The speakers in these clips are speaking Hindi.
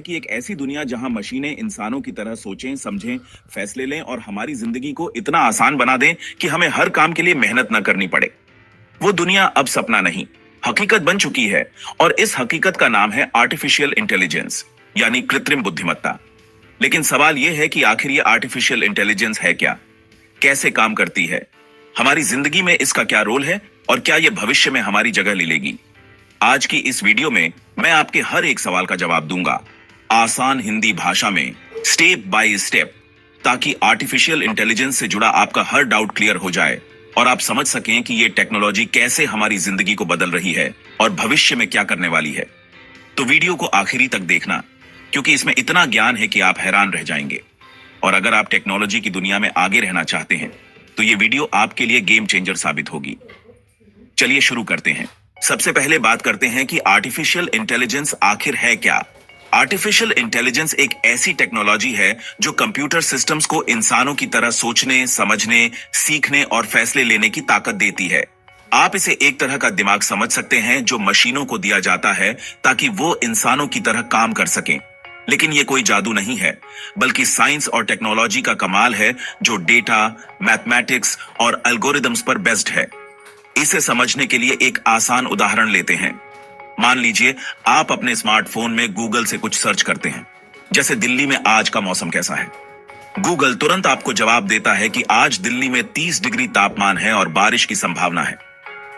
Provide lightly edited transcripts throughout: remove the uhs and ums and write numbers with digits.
कि एक ऐसी दुनिया जहां मशीनें इंसानों की तरह सोचें, समझें, फैसले लें और हमारी जिंदगी को इतना आसान बना दें कि हमें हर काम के लिए मेहनत न करनी पड़े। वो दुनिया अब सपना नहीं, हकीकत बन चुकी है। और इस हकीकत का नाम है आर्टिफिशियल इंटेलिजेंस, यानी कृत्रिम बुद्धिमत्ता। लेकिन सवाल यह है कि आखिर ये आर्टिफिशियल इंटेलिजेंस है क्या, कैसे काम करती है, हमारी जिंदगी में इसका क्या रोल है और क्या यह भविष्य में हमारी जगह ले लेगी। आज की इस वीडियो में मैं आपके हर एक सवाल का जवाब दूंगा, आसान हिंदी भाषा में, स्टेप बाय स्टेप, ताकि आर्टिफिशियल इंटेलिजेंस से जुड़ा आपका हर डाउट क्लियर हो जाए और आप समझ सकें कि यह टेक्नोलॉजी कैसे हमारी जिंदगी को बदल रही है और भविष्य में क्या करने वाली है। तो वीडियो को आखिरी तक देखना, क्योंकि इसमें इतना ज्ञान है कि आप हैरान रह जाएंगे। और अगर आप टेक्नोलॉजी की दुनिया में आगे रहना चाहते हैं तो यह वीडियो आपके लिए गेम चेंजर साबित होगी। चलिए शुरू करते हैं। सबसे पहले बात करते हैं कि आर्टिफिशियल इंटेलिजेंस आखिर है क्या। आर्टिफिशियल इंटेलिजेंस एक ऐसी टेक्नोलॉजी है जो कंप्यूटर सिस्टम्स को इंसानों की तरह सोचने, समझने, सीखने और फैसले लेने की ताकत देती है। आप इसे एक तरह का दिमाग समझ सकते हैं जो मशीनों को दिया जाता है ताकि वो इंसानों की तरह काम कर सकें। लेकिन ये कोई जादू नहीं है, बल्कि साइंस और टेक्नोलॉजी का कमाल है जो डेटा, मैथमेटिक्स और एल्गोरिदम्स पर बेस्ड है। इसे समझने के लिए एक आसान उदाहरण लेते हैं। मान लीजिए आप अपने स्मार्टफोन में गूगल से कुछ सर्च करते हैं, जैसे दिल्ली में आज का मौसम कैसा है। गूगल तुरंत आपको जवाब देता है कि आज दिल्ली में 30 डिग्री तापमान है और बारिश की संभावना है।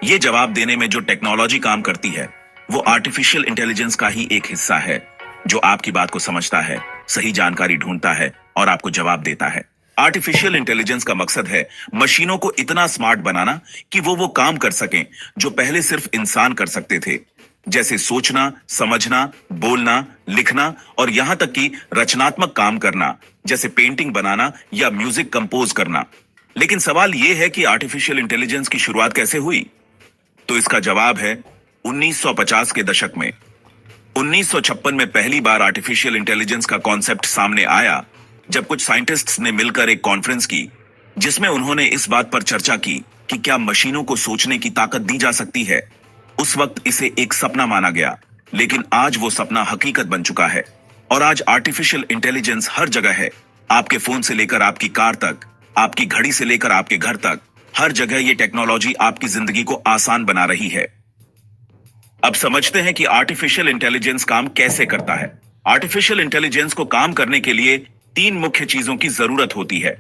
यह जवाब देने में जो टेक्नोलॉजी काम करती है वो आर्टिफिशियल इंटेलिजेंस का ही एक हिस्सा है, जो आपकी बात को समझता है, सही जानकारी ढूंढता है और आपको जवाब देता है। आर्टिफिशियल इंटेलिजेंस का मकसद है मशीनों को इतना स्मार्ट बनाना कि वो काम कर सकें जो पहले सिर्फ इंसान कर सकते थे, जैसे सोचना, समझना, बोलना, लिखना और यहां तक कि रचनात्मक काम करना, जैसे पेंटिंग बनाना या म्यूजिक कंपोज करना। लेकिन सवाल यह है कि आर्टिफिशियल इंटेलिजेंस की शुरुआत कैसे हुई? तो इसका जवाब है 1950 के दशक में। 1956 में पहली बार आर्टिफिशियल इंटेलिजेंस का कॉन्सेप्ट सामने आया, जब कुछ साइंटिस्ट्स ने मिलकर एक कॉन्फ्रेंस की, जिसमें उन्होंने इस बात पर चर्चा की कि क्या मशीनों को सोचने की ताकत दी जा सकती है। उस वक्त इसे एक सपना माना गया, लेकिन आज वो सपना हकीकत बन चुका है। और आज आर्टिफिशियल इंटेलिजेंस हर जगह है, आपके फोन से लेकर आपकी कार तक, आपकी घड़ी से लेकर आपके घर तक, हर जगह ये टेक्नोलॉजी आपकी जिंदगी को आसान बना रही है। अब समझते हैं कि आर्टिफिशियल इंटेलिजेंस काम कैसे करता है। आर्टिफिशियल इंटेलिजेंस को काम करने के लिए 3 मुख्य चीजों की जरूरत होती है।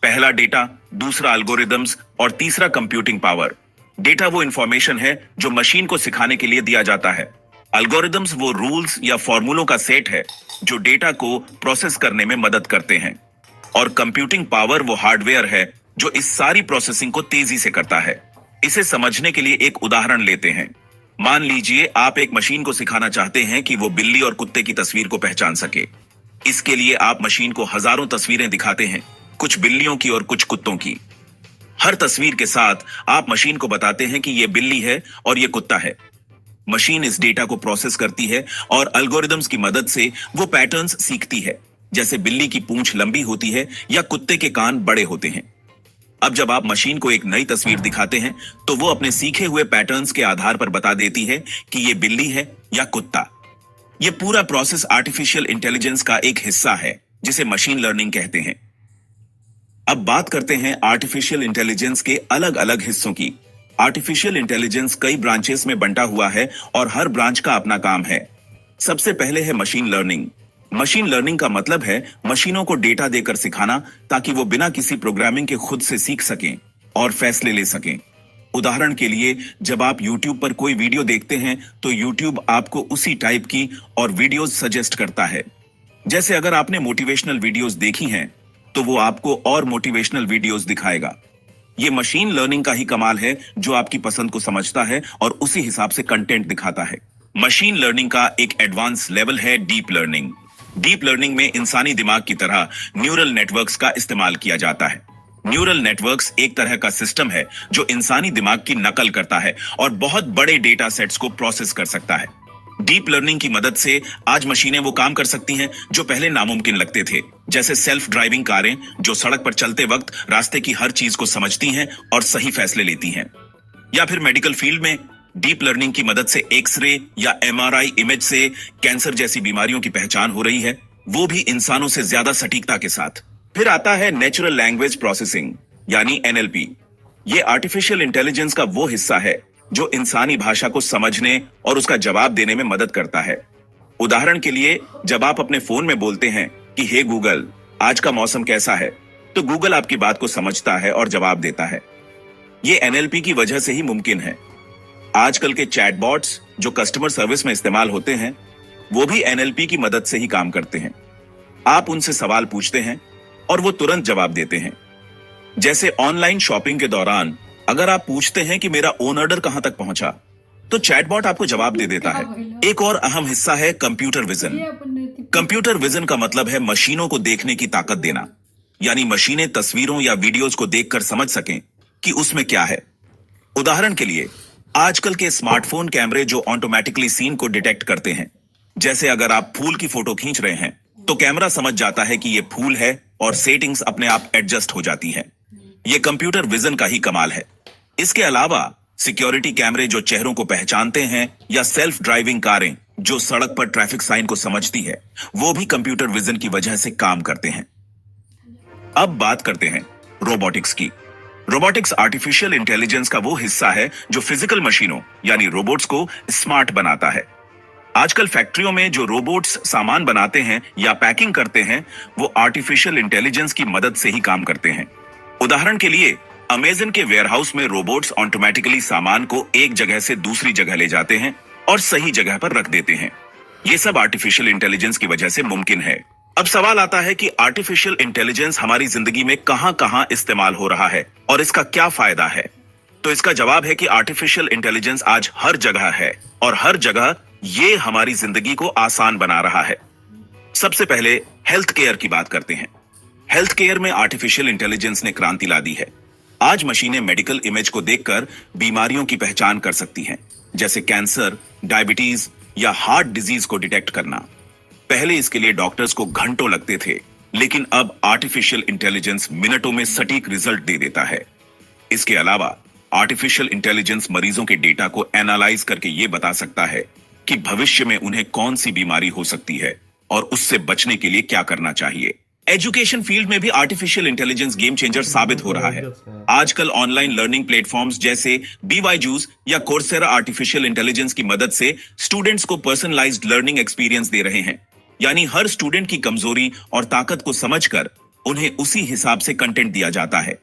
पहला डेटा, दूसरा एल्गोरिदम्स और तीसरा कंप्यूटिंग पावर। डेटा वो इंफॉर्मेशन है जो मशीन को सिखाने के लिए दिया जाता है। एल्गोरिदम्स वो रूल्स या फॉर्मूलों का सेट है जो डेटा को प्रोसेस करने में मदद करते हैं। और कंप्यूटिंग पावर वो हार्डवेयर है जो इस सारी प्रोसेसिंग को तेजी से करता है। इसे समझने के लिए एक उदाहरण लेते हैं। मान लीजिए आप एक मशीन को सिखाना चाहते हैं कि वो बिल्ली और कुत्ते की तस्वीर को पहचान सके। इसके लिए आप मशीन को हजारों तस्वीरें दिखाते हैं, कुछ बिल्लियों की और कुछ कुत्तों की। हर तस्वीर के साथ आप मशीन को बताते हैं कि यह बिल्ली है और यह कुत्ता है। मशीन इस डेटा को प्रोसेस करती है और एल्गोरिदम्स की मदद से वो पैटर्न्स सीखती है, जैसे बिल्ली की पूंछ लंबी होती है या कुत्ते के कान बड़े होते हैं। अब जब आप मशीन को एक नई तस्वीर दिखाते हैं तो वो अपने सीखे हुए पैटर्न्स के आधार पर बता देती है कि यह बिल्ली है या कुत्ता। यह पूरा प्रोसेस आर्टिफिशियल इंटेलिजेंस का एक हिस्सा है, जिसे मशीन लर्निंग कहते हैं। अब बात करते हैं आर्टिफिशियल इंटेलिजेंस के अलग अलग हिस्सों की। आर्टिफिशियल इंटेलिजेंस कई ब्रांचेस में बंटा हुआ है और हर ब्रांच का अपना काम है। सबसे पहले है मशीन लर्निंग। मशीन लर्निंग का मतलब है मशीनों को डेटा देकर सिखाना ताकि वो बिना किसी प्रोग्रामिंग के खुद से सीख सकें और फैसले ले सकें। उदाहरण के लिए, जब आप YouTube पर कोई वीडियो देखते हैं तो YouTube आपको उसी टाइप की और वीडियोस सजेस्ट करता है। जैसे अगर आपने मोटिवेशनल वीडियोस देखी हैं तो वो आपको और मोटिवेशनल वीडियोस दिखाएगा। ये मशीन लर्निंग का ही कमाल है जो आपकी पसंद को समझता है और उसी हिसाब से कंटेंट दिखाता है। मशीन लर्निंग का एक एडवांस लेवल है डीप लर्निंग। डीप लर्निंग में इंसानी दिमाग की तरह न्यूरल नेटवर्क्स का इस्तेमाल किया जाता है। न्यूरल नेटवर्क्स एक तरह का सिस्टम है जो इंसानी दिमाग की नकल करता है और बहुत बड़े डेटा सेट्स को प्रोसेस कर सकता है। डीप लर्निंग की मदद से आज मशीनें वो काम कर सकती हैं जो पहले नामुमकिन लगते थे, जैसे सेल्फ ड्राइविंग कारें जो सड़क पर चलते वक्त रास्ते की हर चीज को समझती हैं और सही फैसले लेती हैं। या फिर मेडिकल फील्ड में डीप लर्निंग की मदद से एक्सरे या एमआरआई इमेज से कैंसर जैसी बीमारियों की पहचान हो रही है, वो भी इंसानों से ज्यादा सटीकता के साथ। फिर आता है नेचुरल लैंग्वेज प्रोसेसिंग यानी एनएलपी। ये आर्टिफिशियल इंटेलिजेंस का वो हिस्सा है जो इंसानी भाषा को समझने और उसका जवाब देने में मदद करता है। उदाहरण के लिए, जब आप अपने फोन में बोलते हैं कि हे गूगल, आज का मौसम कैसा है, तो गूगल आपकी बात को समझता है और जवाब देता है। ये एनएलपी की वजह से ही मुमकिन है। आजकल के चैटबॉट्स जो कस्टमर सर्विस में इस्तेमाल होते हैं, वो भी एनएलपी की मदद से ही काम करते हैं। आप उनसे सवाल पूछते हैं और वो तुरंत जवाब देते हैं। जैसे ऑनलाइन शॉपिंग के दौरान अगर आप पूछते हैं कि मेरा ओन ऑर्डर कहां तक पहुंचा, तो चैटबॉट आपको जवाब दे देता है। एक और अहम हिस्सा है कंप्यूटर विजन। कंप्यूटर विजन का मतलब है मशीनों को देखने की ताकत देना, यानी मशीनें तस्वीरों या वीडियोस को देखकर समझ सकें कि उसमें क्या है। उदाहरण के लिए, आजकल के स्मार्टफोन कैमरे जो ऑटोमेटिकली सीन को डिटेक्ट करते हैं। जैसे अगर आप फूल की फोटो खींच रहे हैं तो कैमरा समझ जाता है कि ये फूल है और सेटिंग्स अपने आप एडजस्ट हो जाती है। ये कंप्यूटर विजन का ही कमाल है। इसके अलावा सिक्योरिटी कैमरे जो चेहरों को पहचानते हैं या सेल्फ ड्राइविंग कारें जो सड़क पर ट्रैफिक साइन को समझती है, वो भी कंप्यूटर विजन की वजह से काम करते हैं। अब बात करते हैं रोबोटिक्स की। रोबोटिक्स आर्टिफिशियल इंटेलिजेंस का वो हिस्सा है जो फिजिकल मशीनों यानी रोबोट्स को स्मार्ट बनाता है। आजकल फैक्ट्रियों में जो रोबोट्स सामान बनाते हैं या पैकिंग करते हैं, वो आर्टिफिशियल इंटेलिजेंस की मदद से ही काम करते हैं। उदाहरण के लिए, अमेज़न के वेयरहाउस में रोबोट्स ऑटोमेटिकली सामान को एक जगह से दूसरी जगह ले जाते हैं और सही जगह पर रख देते हैं। ये सब आर्टिफिशियल इंटेलिजेंस की वजह से मुमकिन है। अब सवाल आता है कि आर्टिफिशियल इंटेलिजेंस हमारी जिंदगी में कहां-कहां इस्तेमाल हो रहा है और इसका क्या फायदा है। तो इसका जवाब है कि आर्टिफिशियल इंटेलिजेंस आज हर जगह है और हर जगह ये हमारी जिंदगी को आसान बना रहा है। सबसे पहले हेल्थ केयर की बात करते हैं। हेल्थ केयर में आर्टिफिशियल इंटेलिजेंस ने क्रांति ला दी है। आज मशीनें मेडिकल इमेज को देखकर बीमारियों की पहचान कर सकती हैं, जैसे कैंसर, डायबिटीज या हार्ट डिजीज को डिटेक्ट करना। पहले इसके लिए डॉक्टर्स को घंटों लगते थे, लेकिन अब आर्टिफिशियल इंटेलिजेंस मिनटों में सटीक रिजल्ट दे देता है। इसके अलावा आर्टिफिशियल इंटेलिजेंस मरीजों के डेटा को एनालाइज करके ये बता सकता है कि भविष्य में उन्हें कौन सी बीमारी हो सकती है और उससे बचने के लिए क्या करना चाहिए। एजुकेशन फील्ड में भी आर्टिफिशियल इंटेलिजेंस गेम चेंजर साबित हो रहा है। आजकल ऑनलाइन लर्निंग प्लेटफॉर्म्स जैसे BYJU'S या कोर्सेरा आर्टिफिशियल इंटेलिजेंस की मदद से स्टूडेंट्स को पर्सनलाइज्ड लर्निंग एक्सपीरियंस दे रहे हैं, यानी हर स्टूडेंट की कमजोरी और ताकत को समझकर उन्हें उसी हिसाब से कंटेंट दिया जाता है।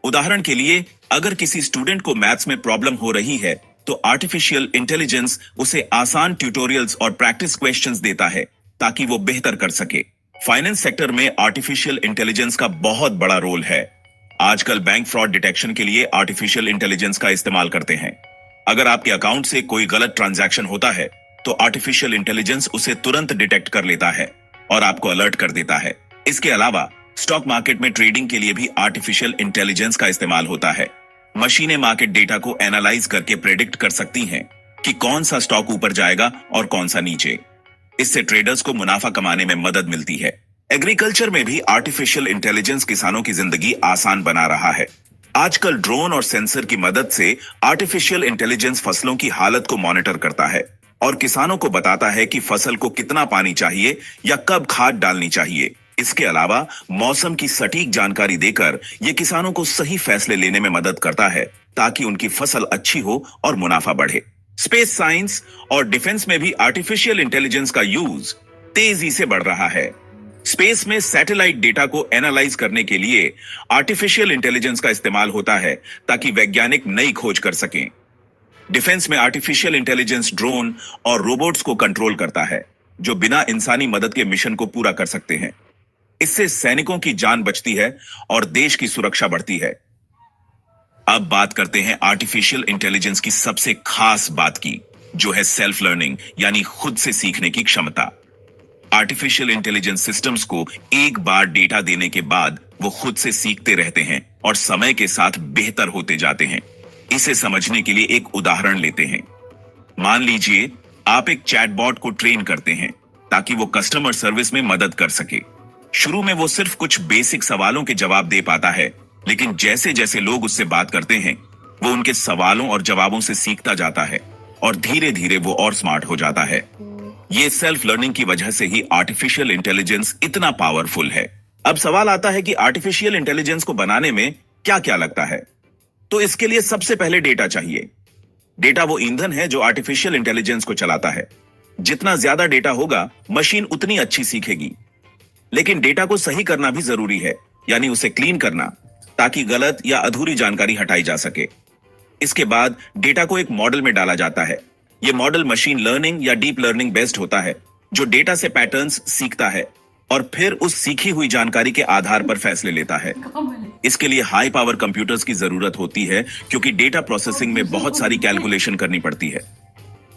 उदाहरण के लिए, अगर किसी स्टूडेंट को मैथ्स में प्रॉब्लम हो रही है, तो आर्टिफिशियल इंटेलिजेंस उसे आसान ट्यूटोरियल्स और प्रैक्टिस क्वेश्चंस देता है ताकि वो बेहतर कर सके। फाइनेंस सेक्टर में आर्टिफिशियल इंटेलिजेंस का बहुत बड़ा रोल है। आजकल बैंक फ्रॉड डिटेक्शन के लिए आर्टिफिशियल इंटेलिजेंस का इस्तेमाल करते हैं। अगर आपके अकाउंट से कोई गलत ट्रांजैक्शन होता है, तो आर्टिफिशियल इंटेलिजेंस उसे तुरंत डिटेक्ट कर लेता है और आपको अलर्ट कर देता है। इसके अलावा स्टॉक मार्केट में ट्रेडिंग के लिए भी आर्टिफिशियल इंटेलिजेंस का इस्तेमाल होता है। मशीनें मार्केट डेटा को एनालाइज करके प्रेडिक्ट कर सकती हैं कि कौन सा स्टॉक ऊपर जाएगा और कौन सा नीचे। इससे ट्रेडर्स को मुनाफा कमाने में मदद मिलती है। एग्रीकल्चर में भी आर्टिफिशियल इंटेलिजेंस किसानों की जिंदगी आसान बना रहा है। आजकल ड्रोन और सेंसर की मदद से आर्टिफिशियल इंटेलिजेंस फसलों की हालत को मॉनिटर करता है और किसानों को बताता है कि फसल को कितना पानी चाहिए या कब खाद डालनी चाहिए। इसके अलावा मौसम की सटीक जानकारी देकर यह किसानों को सही फैसले लेने में मदद करता है ताकि उनकी फसल अच्छी हो और मुनाफा बढ़े। स्पेस साइंस और डिफेंस में भी आर्टिफिशियल इंटेलिजेंस का यूज तेजी से बढ़ रहा है। स्पेस में सैटेलाइट डेटा को एनालाइज करने के लिए आर्टिफिशियल इंटेलिजेंस का इस्तेमाल होता है ताकि वैज्ञानिक नई खोज कर सकें। डिफेंस में आर्टिफिशियल इंटेलिजेंस ड्रोन और रोबोट्स को कंट्रोल करता है, जो बिना इंसानी मदद के मिशन को पूरा कर सकते हैं। इससे सैनिकों की जान बचती है और देश की सुरक्षा बढ़ती है। अब बात करते हैं आर्टिफिशियल इंटेलिजेंस की सबसे खास बात की, जो है सेल्फ लर्निंग यानी खुद से सीखने की क्षमता। आर्टिफिशियल इंटेलिजेंस सिस्टम्स को एक बार डेटा देने के बाद वो खुद से सीखते रहते हैं और समय के साथ बेहतर होते जाते हैं। इसे समझने के लिए एक उदाहरण लेते हैं। मान लीजिए आप एक चैटबॉट को ट्रेन करते हैं ताकि वो कस्टमर सर्विस में मदद कर सके। शुरू में वो सिर्फ कुछ बेसिक सवालों के जवाब दे पाता है, लेकिन जैसे जैसे लोग उससे बात करते हैं, वो उनके सवालों और जवाबों से सीखता जाता है। और धीरे धीरे वो और स्मार्ट हो जाता है। ये सेल्फ लर्निंग की वजह से ही आर्टिफिशियल इंटेलिजेंस इतना पावरफुल है। अब सवाल आता है कि आर्टिफिशियल इंटेलिजेंस को बनाने में क्या क्या लगता है। तो इसके लिए सबसे पहले डेटा चाहिए। डेटा वो ईंधन है जो आर्टिफिशियल इंटेलिजेंस को चलाता है। जितना ज्यादा डेटा होगा, मशीन उतनी अच्छी सीखेगी। लेकिन डेटा को सही करना भी जरूरी है, यानी उसे क्लीन करना, ताकि गलत या अधूरी जानकारी हटाई जा सके। इसके बाद डेटा को एक मॉडल में डाला जाता है। यह मॉडल मशीन लर्निंग या डीप लर्निंग बेस्ड होता है, जो डेटा से पैटर्न्स सीखता है और फिर उस सीखी हुई जानकारी के आधार पर फैसले लेता है। इसके लिए हाई पावर कंप्यूटर्स की जरूरत होती है, क्योंकि डेटा प्रोसेसिंग में बहुत सारी कैलकुलेशन करनी पड़ती है।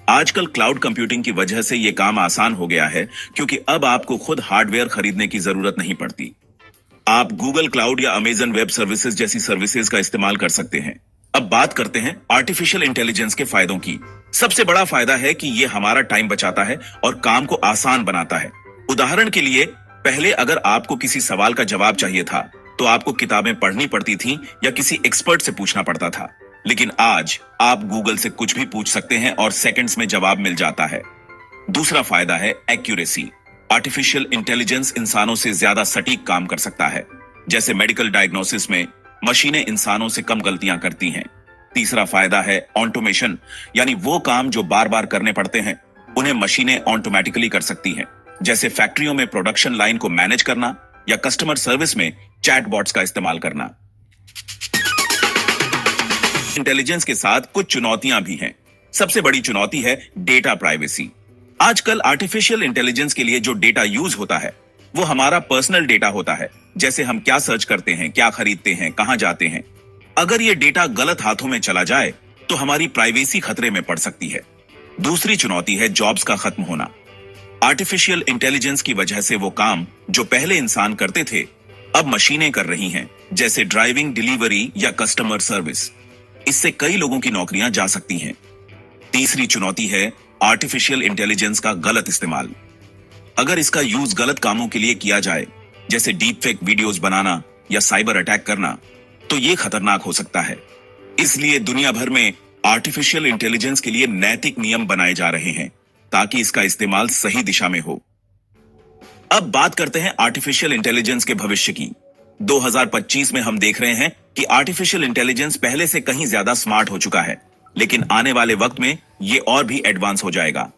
आजकल क्लाउड कंप्यूटिंग की वजह से यह काम आसान हो गया है, क्योंकि अब आपको खुद हार्डवेयर खरीदने की जरूरत नहीं पड़ती। आप गूगल क्लाउड या अमेजन वेब सर्विसेज जैसी सर्विसेज का इस्तेमाल कर सकते हैं। अब बात करते हैं आर्टिफिशियल इंटेलिजेंस के फायदों की। सबसे बड़ा फायदा है कि यह हमारा टाइम बचाता है और काम को आसान बनाता है। उदाहरण के लिए, पहले अगर आपको किसी सवाल का जवाब चाहिए था तो आपको किताबें पढ़नी पड़ती थी या किसी एक्सपर्ट से पूछना पड़ता था। लेकिन आज आप गूगल से कुछ भी पूछ सकते हैं और सेकंड्स में जवाब मिल जाता है। दूसरा फायदा है एक्यूरेसी। आर्टिफिशियल इंटेलिजेंस इंसानों से ज्यादा सटीक काम कर सकता है। जैसे मेडिकल डायग्नोसिस में मशीनें इंसानों से कम गलतियां करती हैं। तीसरा फायदा है ऑटोमेशन, यानी वो काम जो बार बार करने पड़ते हैं उन्हें मशीनें ऑटोमेटिकली कर सकती हैं। जैसे फैक्ट्रियों में प्रोडक्शन लाइन को मैनेज करना या कस्टमर सर्विस में चैटबॉट्स का इस्तेमाल करना। इंटेलिजेंस के साथ कुछ चुनौतियां भी हैं। सबसे बड़ी चुनौती है डेटा प्राइवेसी। आजकल आर्टिफिशियल इंटेलिजेंस के लिए जो डेटा यूज होता है वो हमारा पर्सनल डेटा होता है। जैसे हम क्या सर्च करते हैं, क्या खरीदते हैं, कहां जाते हैं। अगर ये डेटा गलत हाथों में चला जाए तो हमारी प्राइवेसी खतरे में पड़ सकती है। दूसरी चुनौती है जॉब्स का खत्म होना। आर्टिफिशियल इंटेलिजेंस की वजह से वो काम जो पहले इंसान करते थे अब मशीनें कर रही हैं, जैसे ड्राइविंग, डिलीवरी या कस्टमर सर्विस। इससे कई लोगों की नौकरियां जा सकती हैं। तीसरी चुनौती है आर्टिफिशियल इंटेलिजेंस का गलत इस्तेमाल। अगर इसका यूज गलत कामों के लिए किया जाए, जैसे डीप फेक वीडियोस बनाना या साइबर अटैक करना, तो ये खतरनाक हो सकता है। इसलिए दुनिया भर में आर्टिफिशियल इंटेलिजेंस के लिए नैतिक नियम बनाए जा रहे हैं, ताकि इसका इस्तेमाल सही दिशा में हो। अब बात करते हैं आर्टिफिशियल इंटेलिजेंस के भविष्य की। 2025 में हम देख रहे हैं कि आर्टिफिशियल इंटेलिजेंस पहले से कहीं ज्यादा स्मार्ट हो चुका है, लेकिन आने वाले वक्त में ये और भी एडवांस हो जाएगा।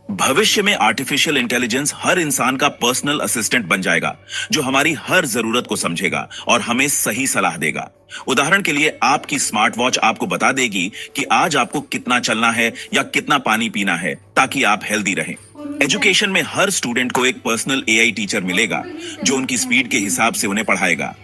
भविष्य में आर्टिफिशियल इंटेलिजेंस हर इंसान का पर्सनल असिस्टेंट बन जाएगा, जो हमारी हर जरूरत को समझेगा और हमें सही सलाह देगा। उदाहरण के लिए, आपकी स्मार्ट वॉच आपको बता देगी कि आज आपको कितना चलना है या कितना पानी पीना है, ताकि आप हेल्दी रहें। एजुकेशन में हर स्टूडेंट को एक पर्सनल एआई टीचर मिलेगा, जो उनकी स्पीड के हिसाब से उन्हें पढ़ाएगा।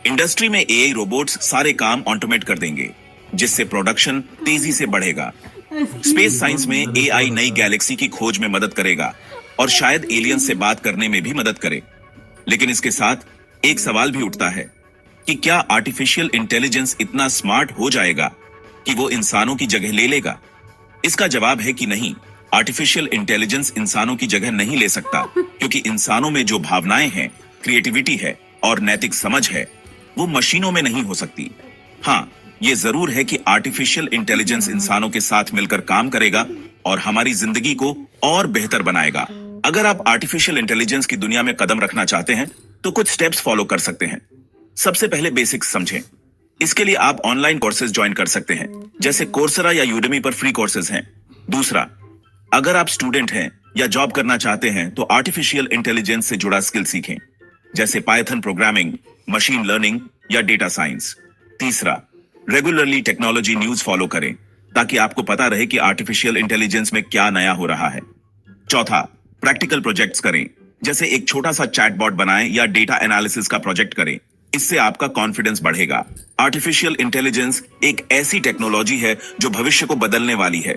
इंडस्ट्री में एआई रोबोट्स सारे काम ऑटोमेट कर देंगे, जिससे प्रोडक्शन तेजी से बढ़ेगा। स्पेस साइंस में एआई नई गैलेक्सी की खोज में मदद करेगा और शायद एलियंस से बात करने में भी मदद करे। लेकिन इसके साथ एक सवाल भी उठता है कि क्या आर्टिफिशियल इंटेलिजेंस इतना स्मार्ट हो जाएगा कि वो इंसानों की जगह ले लेगा? इसका जवाब है कि नहीं। आर्टिफिशियल इंटेलिजेंस इंसानों की जगह नहीं ले सकता, क्योंकि इंसानों में जो भावनाएं हैं, क्रिएटिविटी है और नैतिक समझ है, वो मशीनों में नहीं हो सकती। हाँ, ये जरूर है कि आर्टिफिशियल इंटेलिजेंस इंसानों के साथ मिलकर काम करेगा और हमारी जिंदगी को और बेहतर बनाएगा। अगर आप आर्टिफिशियल इंटेलिजेंस की दुनिया में कदम रखना चाहते हैं तो कुछ स्टेप्स फॉलो कर सकते हैं। सबसे पहले बेसिक्स समझें। इसके लिए आप ऑनलाइन कोर्सेज ज्वाइन कर सकते हैं, जैसे कोर्सेरा या यूडेमी पर फ्री कोर्सेज हैं। दूसरा, अगर आप स्टूडेंट हैं या जॉब करना चाहते हैं तो आर्टिफिशियल इंटेलिजेंस से जुड़ा स्किल सीखें, जैसे पाइथन प्रोग्रामिंग, मशीन लर्निंग या डेटा साइंस। तीसरा, रेगुलरली टेक्नोलॉजी न्यूज फॉलो करें, ताकि आपको पता रहे कि आर्टिफिशियल इंटेलिजेंस में क्या नया हो रहा है। चौथा, प्रैक्टिकल प्रोजेक्ट्स करें, जैसे एक छोटा सा चैटबॉट बनाएं या डेटा एनालिसिस का प्रोजेक्ट करें। इससे आपका कॉन्फिडेंस बढ़ेगा। आर्टिफिशियल इंटेलिजेंस एक ऐसी टेक्नोलॉजी है जो भविष्य को बदलने वाली है।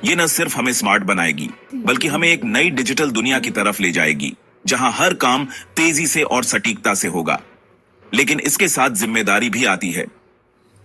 ये न सिर्फ हमें स्मार्ट बनाएगी, बल्कि हमें एक नई डिजिटल दुनिया की तरफ ले जाएगी, जहां हर काम तेजी से और सटीकता से होगा। लेकिन इसके साथ जिम्मेदारी भी आती है।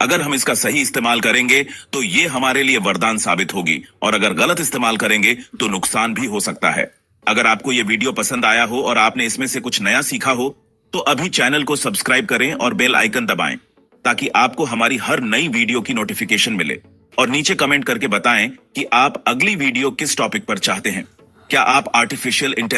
अगर हम इसका सही इस्तेमाल करेंगे तो ये हमारे लिए वरदान साबित होगी, और अगर गलत इस्तेमाल करेंगे तो नुकसान भी हो सकता है। अगर आपको ये वीडियो पसंद आया हो और आपने इसमें से कुछ नया सीखा हो, तो अभी चैनल को सब्सक्राइब करें और बेल आइकन दबाएं, ताकि आपको हमारी हर नई वीडियो की नोटिफिकेशन मिले। और नीचे कमेंट करके बताएं कि आप अगली वीडियो किस टॉपिक पर चाहते हैं। क्या आप आर्टिफिशियल इंटेलिजेंस